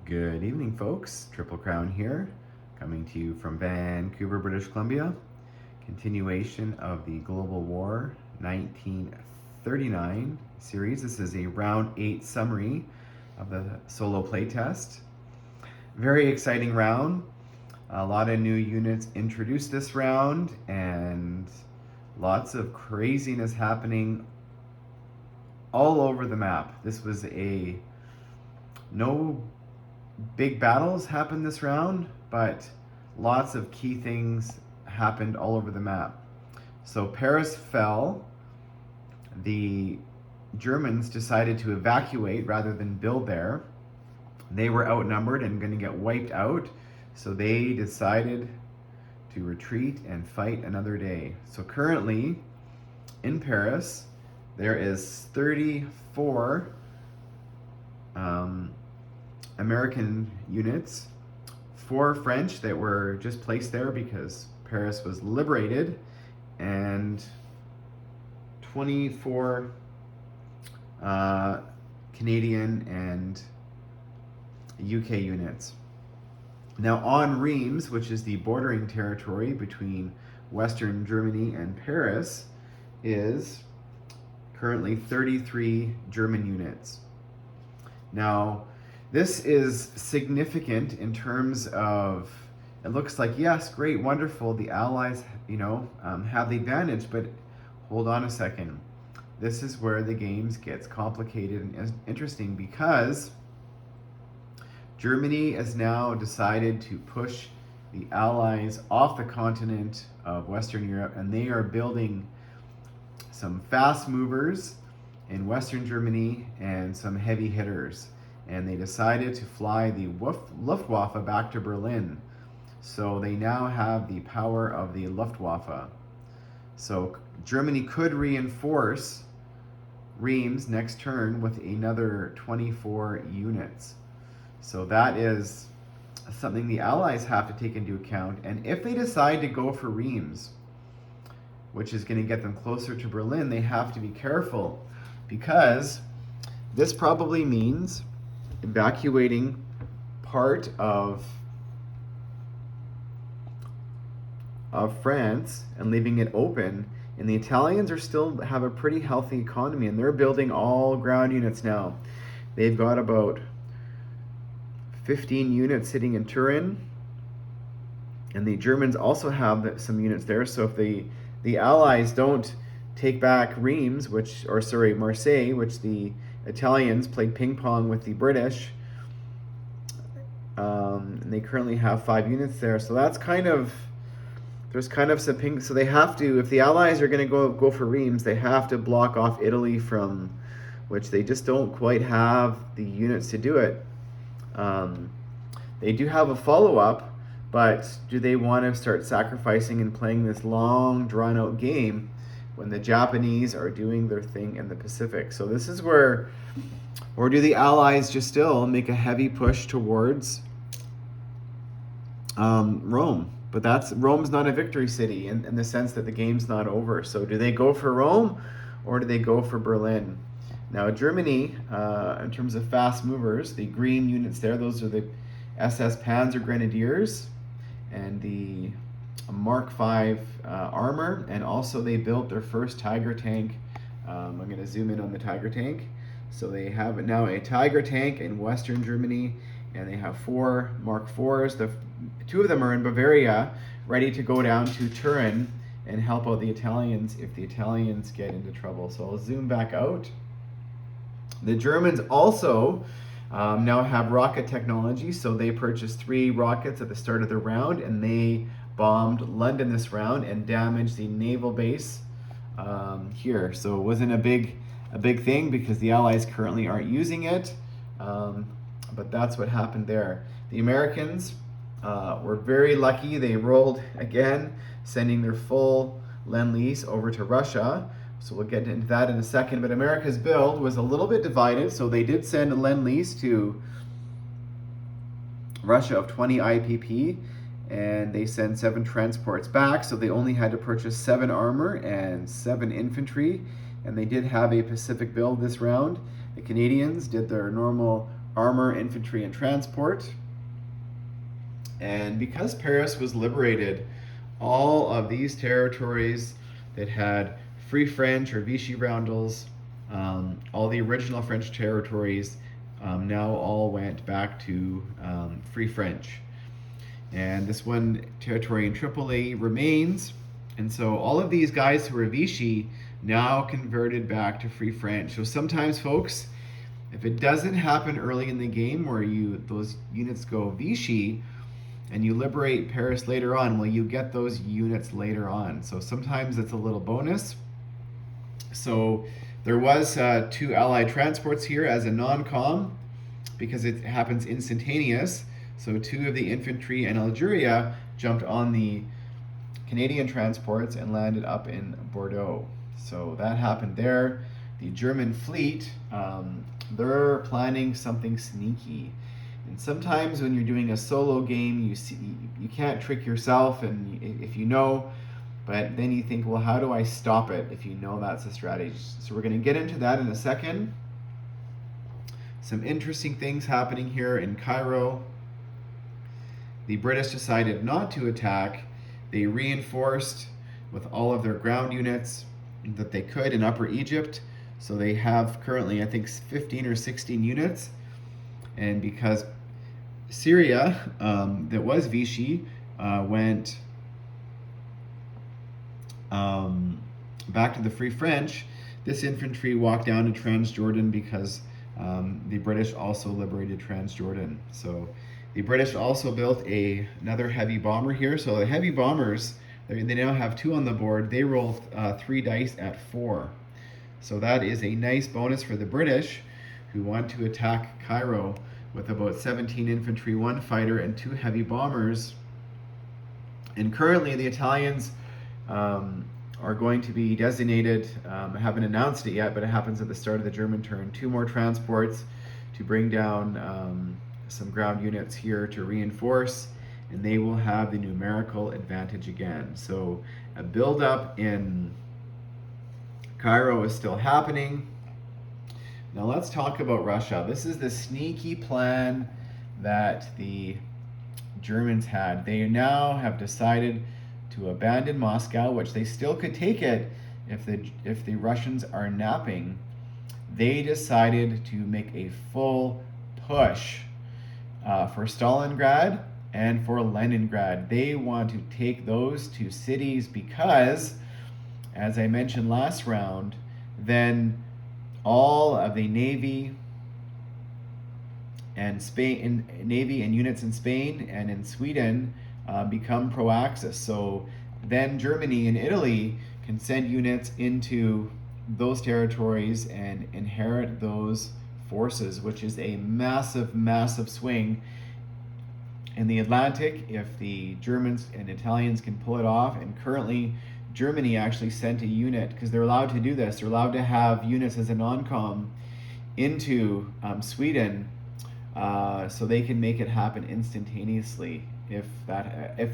Good evening, folks. Triple Crown here, coming to you from Vancouver, British Columbia. Continuation of the Global War 1939 series. This is a round 8 summary of the solo playtest. Very exciting round. A lot of new units introduced this round, and lots of craziness happening all over the map. This was no big battles happened this round, but lots of key things happened all over the map. So Paris fell. The Germans decided to evacuate rather than build there. They were outnumbered and going to get wiped out, so they decided to retreat and fight another day. So currently in Paris there is 34 American units, 4 French that were just placed there because Paris was liberated, and 24 Canadian and UK units. Now on Reims, which is the bordering territory between Western Germany and Paris, is currently 33 German units. Now, this is significant in terms of, it looks like, yes, great, wonderful, the Allies, have the advantage, but hold on a second. This is where the games gets complicated and interesting, because Germany has now decided to push the Allies off the continent of Western Europe, and they are building some fast movers in Western Germany and some heavy hitters. And they decided to fly the Luftwaffe back to Berlin. So they now have the power of the Luftwaffe. So Germany could reinforce Reims next turn with another 24 units. So that is something the Allies have to take into account. And if they decide to go for Reims, which is going to get them closer to Berlin, they have to be careful, because this probably means evacuating part of France and leaving it open. And the Italians still have a pretty healthy economy, and they're building all ground units now. They've got about 15 units sitting in Turin, and the Germans also have some units there. So if the Allies don't take back Reims, Marseille, which the Italians played ping pong with the British, and they currently have 5 units there. So that's there's some ping. So they have to, if the Allies are going to go for Reims, they have to block off Italy from, which they just don't quite have the units to do it. They do have a follow-up, but do they want to start sacrificing and playing this long, drawn-out game when the Japanese are doing their thing in the Pacific? So this is or do the Allies just still make a heavy push towards Rome? But Rome's not a victory city in the sense that the game's not over. So do they go for Rome, or do they go for Berlin? Now Germany, in terms of fast movers, the green units there, those are the SS Panzer Grenadiers and the Mark V armor, and also they built their first Tiger tank. I'm going to zoom in on the Tiger tank. So they have now a Tiger tank in Western Germany, and they have 4 Mark IVs. 2 of them are in Bavaria, ready to go down to Turin and help out the Italians if the Italians get into trouble. So I'll zoom back out. The Germans also now have rocket technology, so they purchased 3 rockets at the start of the round, and they bombed London this round and damaged the naval base here. So it wasn't a big thing because the Allies currently aren't using it, but that's what happened there. The Americans were very lucky. They rolled again, sending their full Lend-Lease over to Russia. So we'll get into that in a second. But America's build was a little bit divided, so they did send a Lend-Lease to Russia of 20 IPP, and they sent 7 transports back, so they only had to purchase 7 armor and 7 infantry, and they did have a Pacific build this round. The Canadians did their normal armor, infantry, and transport. And because Paris was liberated, all of these territories that had Free French or Vichy roundels, all the original French territories, now all went back to Free French. And this one territory in Tripoli remains. And so all of these guys who were Vichy now converted back to Free French. So sometimes, folks, if it doesn't happen early in the game where those units go Vichy and you liberate Paris later on, well, you get those units later on. So sometimes it's a little bonus. So there was 2 Allied transports here as a non-com because it happens instantaneous. So 2 of the infantry in Algeria jumped on the Canadian transports and landed up in Bordeaux. So that happened there. The German fleet, they're planning something sneaky. And sometimes when you're doing a solo game, you can't trick yourself, and if you know, but then you think, well, how do I stop it if you know that's a strategy? So we're going to get into that in a second. Some interesting things happening here in Cairo. The British decided not to attack. They reinforced with all of their ground units that they could in Upper Egypt. So they have currently, I think, 15 or 16 units. And because Syria, that was Vichy, went back to the Free French, this infantry walked down to Transjordan because the British also liberated Transjordan. So the British also built another heavy bomber here. So the heavy bombers, they now have 2 on the board. They roll 3 dice at 4. So that is a nice bonus for the British, who want to attack Cairo with about 17 infantry, 1 fighter, and 2 heavy bombers. And currently the Italians are going to be designated, I haven't announced it yet, but it happens at the start of the German turn, 2 more transports to bring down some ground units here to reinforce, and they will have the numerical advantage again. So a build-up in Cairo is still happening. Now let's talk about Russia. This is the sneaky plan that the Germans had. They now have decided to abandon Moscow, which they still could take it if the Russians are napping. They decided to make a full push for Stalingrad and for Leningrad. They want to take those 2 cities because, as I mentioned last round, then all of the Navy and units in Spain and in Sweden become pro-Axis. So then Germany and Italy can send units into those territories and inherit those forces, which is a massive, massive swing in the Atlantic if the Germans and Italians can pull it off. And currently Germany actually sent a unit, because they're allowed to do this, they're allowed to have units as a non-com into Sweden, so they can make it happen instantaneously if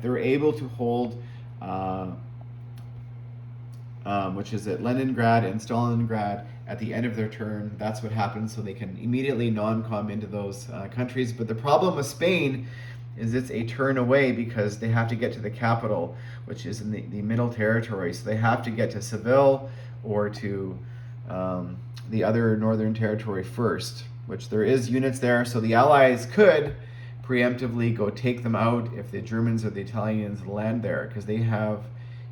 they're able to hold which is at Leningrad and Stalingrad at the end of their turn. That's what happens, so they can immediately non-com into those countries. But the problem with Spain is it's a turn away because they have to get to the capital, which is in the middle territory. So they have to get to Seville or to the other northern territory first, which there is units there. So the Allies could preemptively go take them out if the Germans or the Italians land there, because they have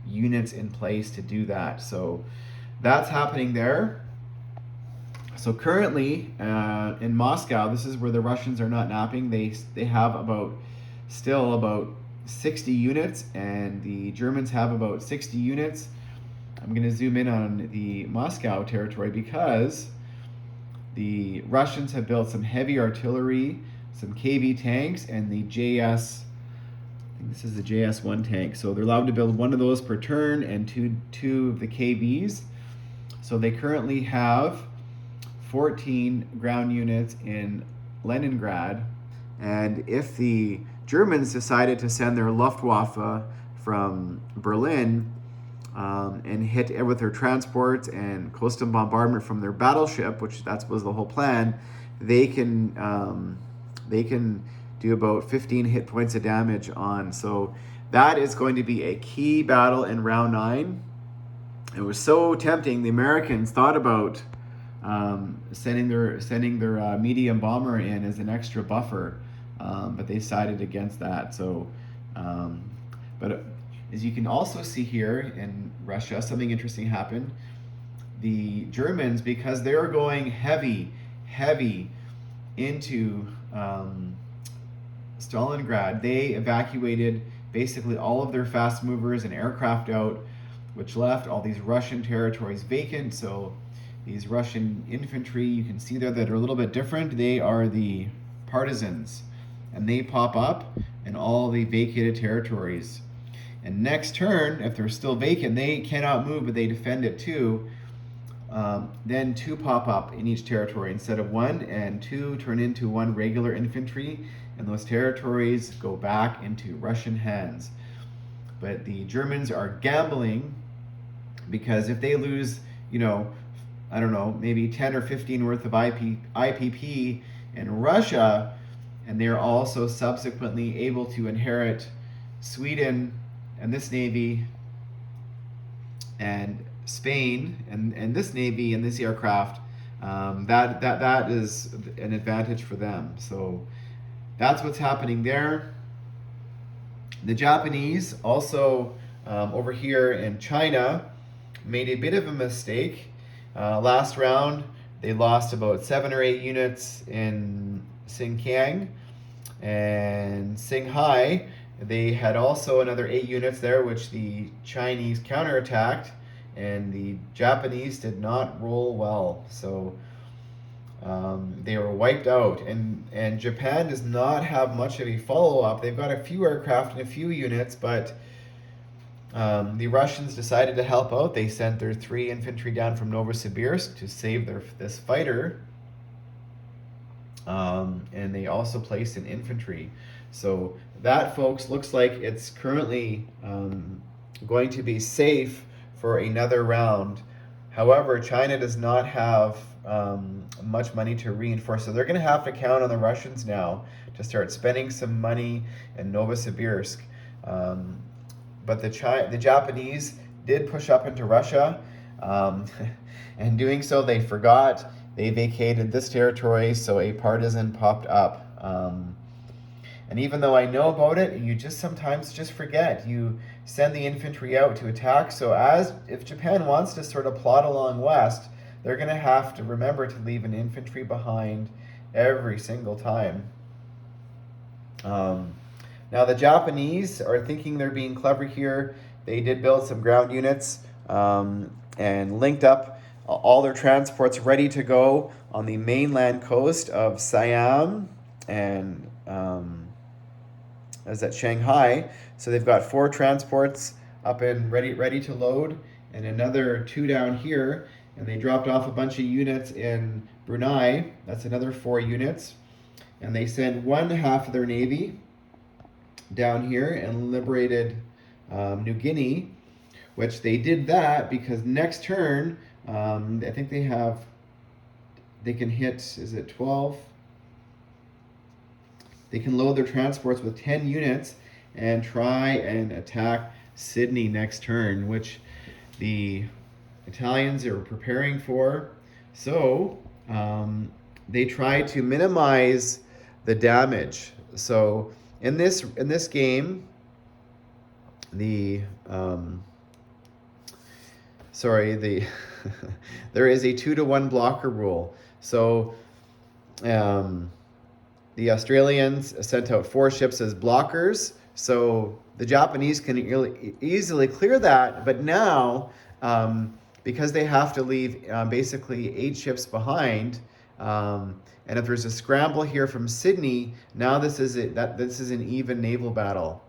units in place to do that. So that's happening there. So currently in Moscow, this is where the Russians are not napping. They have still about 60 units, and the Germans have about 60 units. I'm going to zoom in on the Moscow territory because the Russians have built some heavy artillery, some KV tanks, and the JS, I think this is the JS-1 tank. So they're allowed to build 1 of those per turn and two of the KVs. So they currently have 14 ground units in Leningrad. And if the Germans decided to send their Luftwaffe from Berlin and hit with their transports and coastal bombardment from their battleship, which that was the whole plan, they can do about 15 hit points of damage on. So that is going to be a key battle in round 9. It was so tempting. The Americans thought about sending their medium bomber in as an extra buffer, but they decided against that. So, but as you can also see here in Russia, something interesting happened. The Germans, because they were going heavy into Stalingrad, they evacuated basically all of their fast movers and aircraft out, which left all these Russian territories vacant. So these Russian infantry, you can see there that are a little bit different. They are the partisans, and they pop up in all the vacated territories. And next turn, if they're still vacant, they cannot move, but they defend it too. Then 2 pop up in each territory instead of 1, and 2 turn into 1 regular infantry, and those territories go back into Russian hands. But the Germans are gambling, because if they lose, I don't know, maybe 10 or 15 worth of IPP in Russia, and they're also subsequently able to inherit Sweden and this navy, and Spain and this navy and this aircraft, that is an advantage for them. So that's what's happening there. The Japanese also over here in China made a bit of a mistake. Last round they lost about 7 or 8 units in Xinjiang and Qinghai. They had also another 8 units there, which the Chinese counterattacked, and the Japanese did not roll well. So they were wiped out. And Japan does not have much of a follow-up. They've got a few aircraft and a few units, but the Russians decided to help out. They sent their 3 infantry down from Novosibirsk to save this fighter. And they also placed an infantry. So that, folks, looks like it's currently going to be safe for another round. However, China does not have much money to reinforce, so they're going to have to count on the Russians now to start spending some money in Novosibirsk. But the Japanese did push up into Russia, and doing so, they forgot. They vacated this territory, so a partisan popped up. And even though I know about it, you just sometimes just forget. You send the infantry out to attack. So if Japan wants to sort of plot along west, they're going to have to remember to leave an infantry behind every single time. Now the Japanese are thinking they're being clever here. They did build some ground units and linked up all their transports ready to go on the mainland coast of Siam and is at Shanghai. So they've got 4 transports up and ready to load, and another 2 down here. And they dropped off a bunch of units in Brunei. That's another 4 units. And they sent 1/2 of their navy down here and liberated New Guinea, which they did that because next turn, I think they can hit, is it 12? They can load their transports with 10 units and try and attack Sydney next turn, which the Italians are preparing for. So they try to minimize the damage. So in this game, there is a 2-to-1 blocker rule. So the Australians sent out 4 ships as blockers, so the Japanese can easily clear that. But now, because they have to leave basically 8 ships behind, and if there's a scramble here from Sydney, now this is an even naval battle.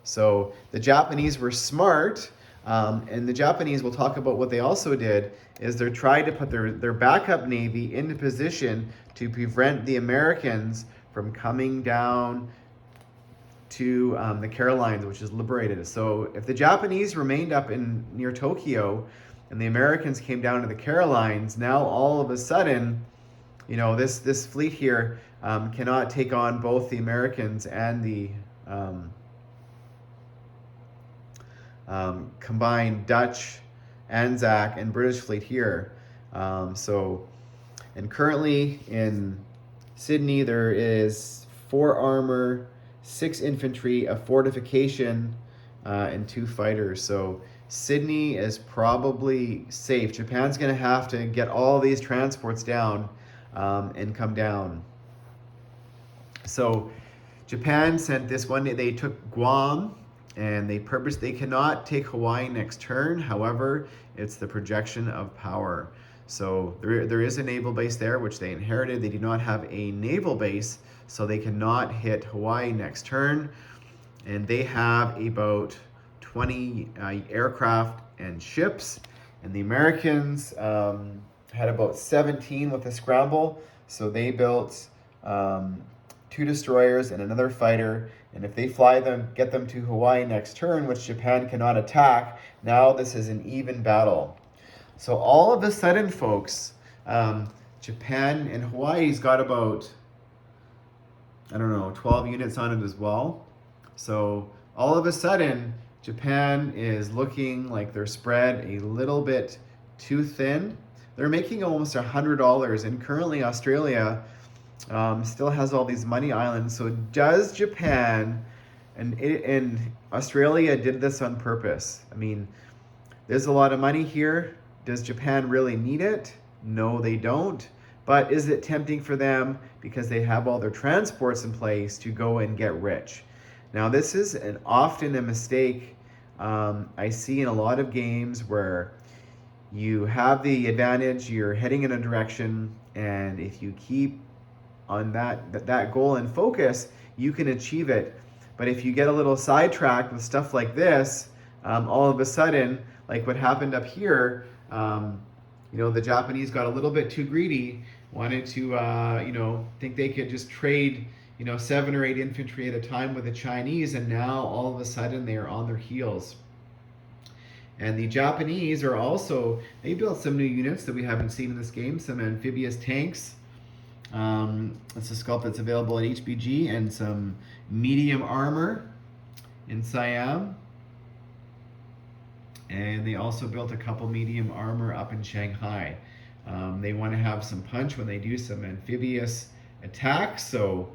So the Japanese were smart, and the Japanese, will talk about what they also did, is they tried to put their backup navy into position to prevent the Americans from coming down to the Carolines, which is liberated. So if the Japanese remained up near Tokyo and the Americans came down to the Carolines, now all of a sudden this fleet here cannot take on both the Americans and the combined Dutch, Anzac, and British fleet here. And currently in Sydney, there is 4 armor, 6 infantry, a fortification, and 2 fighters. So Sydney is probably safe. Japan's going to have to get all these transports down and come down. So Japan sent this one. They took Guam, and they cannot take Hawaii next turn. However, it's the projection of power. So there is a naval base there, which they inherited. They do not have a naval base, so they cannot hit Hawaii next turn. And they have about 20 aircraft and ships. And the Americans had about 17 with a scramble. So they built 2 destroyers and another fighter. And if they get them to Hawaii next turn, which Japan cannot attack, now this is an even battle. So all of a sudden, folks, Japan and Hawaii's got about, 12 units on it as well. So all of a sudden, Japan is looking like they're spread a little bit too thin. They're making almost $100, and currently Australia still has all these money islands. So does Japan, and Australia did this on purpose. I mean, there's a lot of money here. Does Japan really need it? No, they don't. But is it tempting for them because they have all their transports in place to go and get rich? Now, this is often a mistake I see in a lot of games where you have the advantage, you're heading in a direction, and if you keep on that goal and focus, you can achieve it. But if you get a little sidetracked with stuff like this, all of a sudden, like what happened up here, the Japanese got a little bit too greedy, wanted to, think they could just trade, 7 or 8 infantry at a time with the Chinese, and now all of a sudden they are on their heels. And the Japanese are also, they built some new units that we haven't seen in this game, some amphibious tanks. It's a sculpt that's available at HBG, and some medium armor in Siam. And they also built a couple medium armor up in Shanghai. They want to have some punch when they do some amphibious attacks. So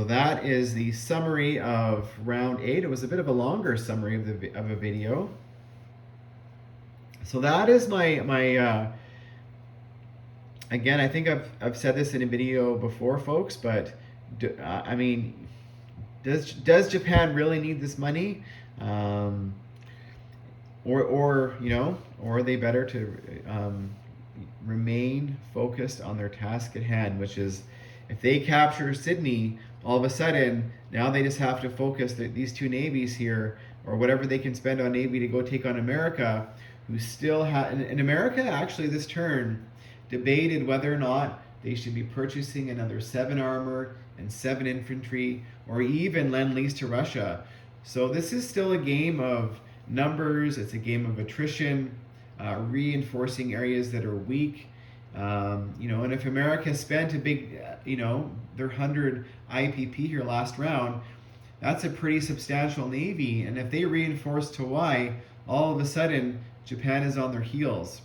that is the summary of round 8. It was a bit of a longer summary of a video. So that is my again, I think I've said this in a video before, folks, but does Japan really need this money? Or are they better to remain focused on their task at hand, which is, if they capture Sydney, all of a sudden now they just have to focus these 2 navies here, or whatever they can spend on navy, to go take on America, who still and America actually this turn debated whether or not they should be purchasing another 7 armor and 7 infantry, or even lend lease to Russia. So this is still a game of numbers. It's a game of attrition, reinforcing areas that are weak. And if America spent a big, their 100 IPP here last round, that's a pretty substantial navy. And if they reinforce Hawaii, all of a sudden Japan is on their heels.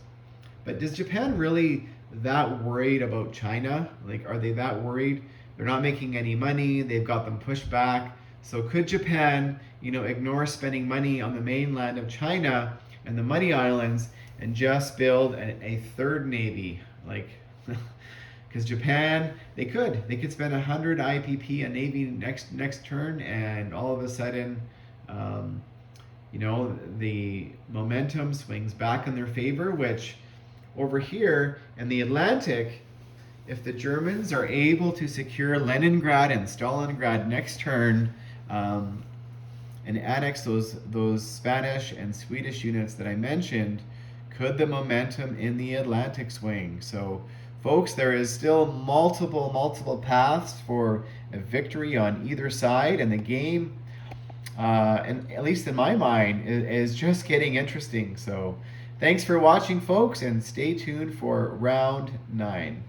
But is Japan really that worried about China? Like, are they that worried? They're not making any money. They've got them pushed back. So could Japan, ignore spending money on the mainland of China and the Money Islands and just build a 3rd navy? Like, because Japan, they could spend 100 IPP a navy next turn, and all of a sudden, the momentum swings back in their favor, which over here in the Atlantic, if the Germans are able to secure Leningrad and Stalingrad next turn, and annex those Spanish and Swedish units that I mentioned, could the momentum in the Atlantic swing? So, folks, there is still multiple paths for a victory on either side, and the game, and at least in my mind, is just getting interesting. So Thanks for watching, folks, and stay tuned for round 9.